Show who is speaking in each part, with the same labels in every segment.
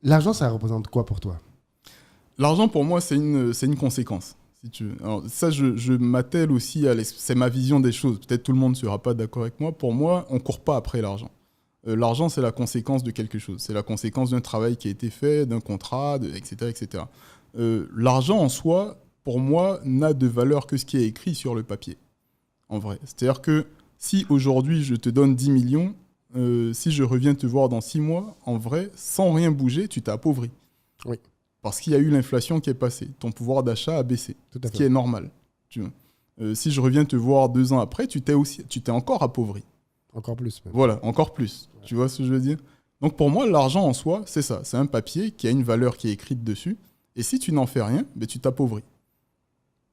Speaker 1: L'argent, ça représente quoi pour toi?
Speaker 2: L'argent, pour moi, c'est une conséquence, si tu veux. Alors, ça, je m'attelle aussi c'est ma vision des choses. Peut-être tout le monde ne sera pas d'accord avec moi. Pour moi, on ne court pas après l'argent. L'argent, c'est la conséquence de quelque chose. C'est la conséquence d'un travail qui a été fait, d'un contrat, etc., etc. L'argent, en soi, pour moi, n'a de valeur que ce qui est écrit sur le papier, en vrai. C'est-à-dire que si aujourd'hui, je te donne 10 millions, si je reviens te voir dans 6 mois, en vrai, sans rien bouger, tu t'es appauvri.
Speaker 1: Oui.
Speaker 2: Parce qu'il y a eu l'inflation qui est passée. Ton pouvoir d'achat a baissé, ce qui est normal. Si je reviens te voir 2 ans après, tu t'es encore appauvri.
Speaker 1: Encore plus. Même.
Speaker 2: Voilà, encore plus. Ouais. Tu vois ce que je veux dire? Donc pour moi, l'argent en soi, c'est ça. C'est un papier qui a une valeur qui est écrite dessus. Et si tu n'en fais rien, ben, tu t'appauvris.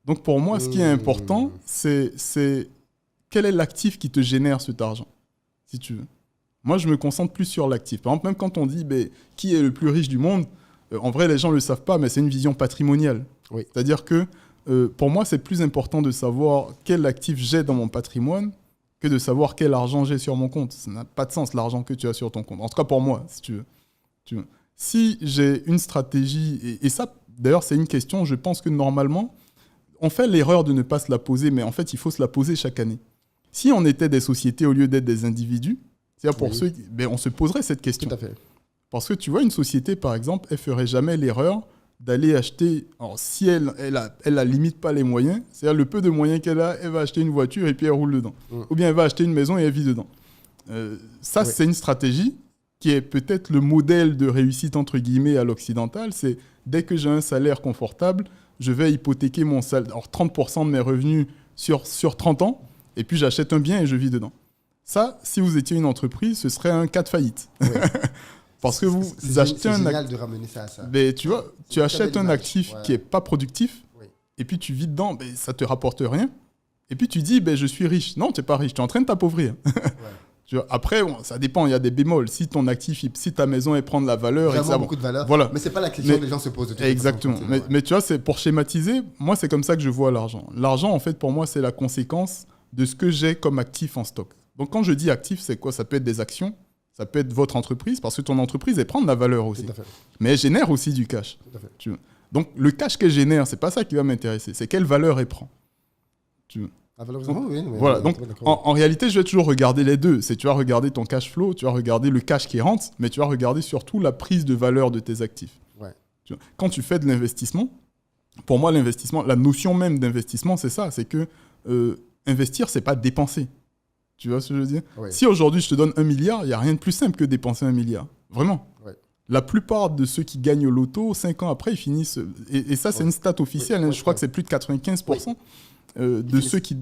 Speaker 2: Donc pour moi, ce qui est important, c'est quel est l'actif qui te génère cet argent, si tu veux. Moi, je me concentre plus sur l'actif. Par exemple, même quand on dit qui est le plus riche du monde, en vrai, les gens ne le savent pas, mais c'est une vision patrimoniale.
Speaker 1: Oui.
Speaker 2: C'est-à-dire que pour moi, c'est plus important de savoir quel actif j'ai dans mon patrimoine que de savoir quel argent j'ai sur mon compte. Ça n'a pas de sens, l'argent que tu as sur ton compte. En tout cas, pour moi, si tu veux. Si j'ai une stratégie, et ça, d'ailleurs, c'est une question, je pense que normalement, on fait l'erreur de ne pas se la poser, mais en fait, il faut se la poser chaque année. Si on était des sociétés au lieu d'être des individus, c'est-à-dire pour ceux, on se poserait cette question.
Speaker 1: Tout à fait.
Speaker 2: Parce que tu vois, une société, par exemple, elle ferait jamais l'erreur d'aller acheter, alors si elle a limite pas les moyens, c'est-à-dire le peu de moyens qu'elle a, elle va acheter une voiture et puis elle roule dedans. Ou bien elle va acheter une maison et elle vit dedans. C'est une stratégie qui est peut-être le modèle de réussite, entre guillemets, à l'occidental. C'est dès que j'ai un salaire confortable, je vais hypothéquer mon salaire, alors 30% de mes revenus sur 30 ans, et puis j'achète un bien et je vis dedans. Ça, si vous étiez une entreprise, ce serait un cas de faillite. Oui. Parce que vous achetez un actif. C'est génial
Speaker 1: de ramener ça à ça.
Speaker 2: Mais tu vois, tu achètes un actif qui n'est pas productif, et puis tu vis dedans, ça ne te rapporte rien. Et puis tu dis, je suis riche. Non, tu n'es pas riche, tu es en train de t'appauvrir. Tu vois, après, ça dépend, il y a des bémols. Si ton actif, si ta maison, elle prend de la valeur...
Speaker 1: Vraiment beaucoup de valeur,
Speaker 2: voilà.
Speaker 1: Mais ce n'est pas la question que les gens se posent.
Speaker 2: Exactement. Mais tu vois, pour schématiser, moi, c'est comme ça que je vois l'argent. L'argent, en fait, pour moi, c'est la conséquence de ce que j'ai comme actif en stock. Donc, quand je dis actif, c'est quoi? Ça peut être des actions, ça peut être votre entreprise, parce que ton entreprise, elle prend de la valeur aussi. Mais elle génère aussi du cash. Tu vois. Donc, le cash qu'elle génère, c'est pas ça qui va m'intéresser. C'est quelle valeur elle prend. Tu vois. Voilà, donc en réalité, je vais toujours regarder les deux. Tu vas regarder ton cash flow, tu vas regarder le cash qui rentre, mais tu vas regarder surtout la prise de valeur de tes actifs.
Speaker 1: Ouais.
Speaker 2: Tu vois. Quand tu fais de l'investissement, pour moi, l'investissement, la notion même d'investissement, c'est ça. C'est que investir, c'est pas dépenser. Tu vois ce que je veux dire? Ouais. Si aujourd'hui, je te donne 1 milliard, il n'y a rien de plus simple que dépenser 1 milliard. Vraiment. Ouais. La plupart de ceux qui gagnent au loto, 5 ans après, ils finissent... Et ça, c'est une stat officielle. Je crois que c'est plus de 95%. De ceux qui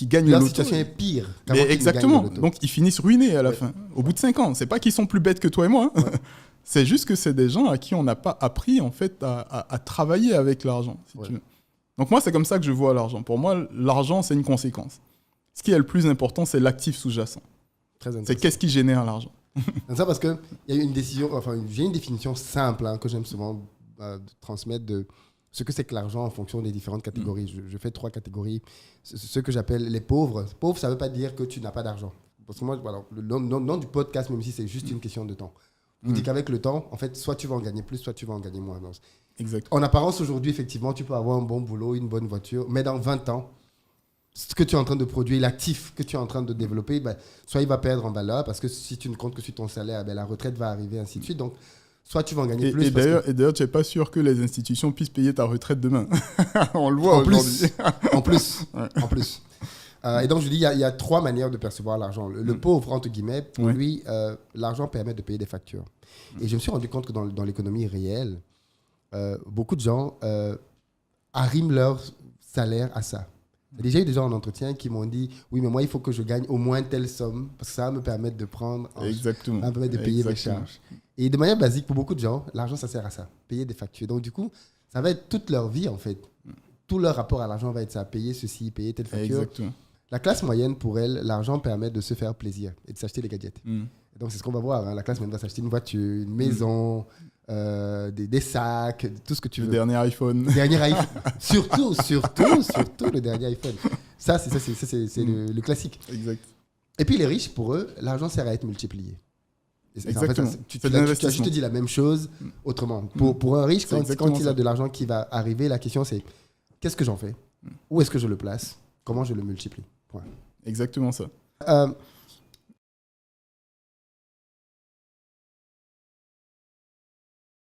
Speaker 2: gagnent le loto.
Speaker 1: La situation est pire.
Speaker 2: Exactement. Donc, ils finissent ruinés à la fin, au bout de 5 ans. C'est pas qu'ils sont plus bêtes que toi et moi. Hein. Ouais. C'est juste que c'est des gens à qui on n'a pas appris en fait, à travailler avec l'argent. Si tu veux. Donc, moi, c'est comme ça que je vois l'argent. Pour moi, l'argent, c'est une conséquence. Ce qui est le plus important, c'est l'actif sous-jacent. C'est qu'est-ce qui génère l'argent.
Speaker 1: C'est ça parce qu'il y a une j'ai une définition simple que j'aime souvent transmettre de ce que c'est que l'argent en fonction des différentes catégories. Je fais 3 catégories. Ce que j'appelle les pauvres. Pauvre, ça ne veut pas dire que tu n'as pas d'argent. Parce que moi, voilà, le nom du podcast, même si c'est juste une question de temps. Je dis qu'avec le temps, en fait, soit tu vas en gagner plus, soit tu vas en gagner moins.
Speaker 2: Exact.
Speaker 1: En apparence, aujourd'hui, effectivement, tu peux avoir un bon boulot, une bonne voiture, mais dans 20 ans, ce que tu es en train de produire, l'actif que tu es en train de développer, soit il va perdre en valeur, parce que si tu ne comptes que sur ton salaire, la retraite va arriver, ainsi de suite. Donc, soit tu vas en gagner plus.
Speaker 2: Et d'ailleurs, tu n'es pas sûr que les institutions puissent payer ta retraite demain. On le voit aujourd'hui.
Speaker 1: En plus. Et donc, je dis, il y a 3 manières de percevoir l'argent. Le pauvre, entre guillemets, pour lui, l'argent permet de payer des factures. Et je me suis rendu compte que dans l'économie réelle, beaucoup de gens arriment leur salaire à ça. Déjà, il y a eu des gens en entretien qui m'ont dit « Oui, mais moi, il faut que je gagne au moins telle somme parce que ça va me permettre de prendre...
Speaker 2: Exactement.
Speaker 1: Ça va me permettre de payer mes charges. » Et de manière basique, pour beaucoup de gens, l'argent, ça sert à ça, payer des factures. Donc, du coup, ça va être toute leur vie, en fait. Tout leur rapport à l'argent va être ça, payer ceci, payer telle facture.
Speaker 2: Exactement.
Speaker 1: La classe moyenne, pour elle, l'argent permet de se faire plaisir et de s'acheter des gadgets. Et donc, c'est ce qu'on va voir. La classe moyenne va s'acheter une voiture, une maison... des sacs, tout ce que tu veux.
Speaker 2: Le dernier iPhone.
Speaker 1: Surtout le dernier iPhone. Ça, c'est le classique.
Speaker 2: Exact.
Speaker 1: Et puis les riches, pour eux, l'argent sert à être multiplié.
Speaker 2: Exactement.
Speaker 1: En fait, tu as juste dit la même chose autrement. Pour un riche, quand il a de l'argent qui va arriver, la question c'est qu'est-ce que j'en fais? Où est-ce que je le place? Comment je le multiplie? Point.
Speaker 2: Exactement ça.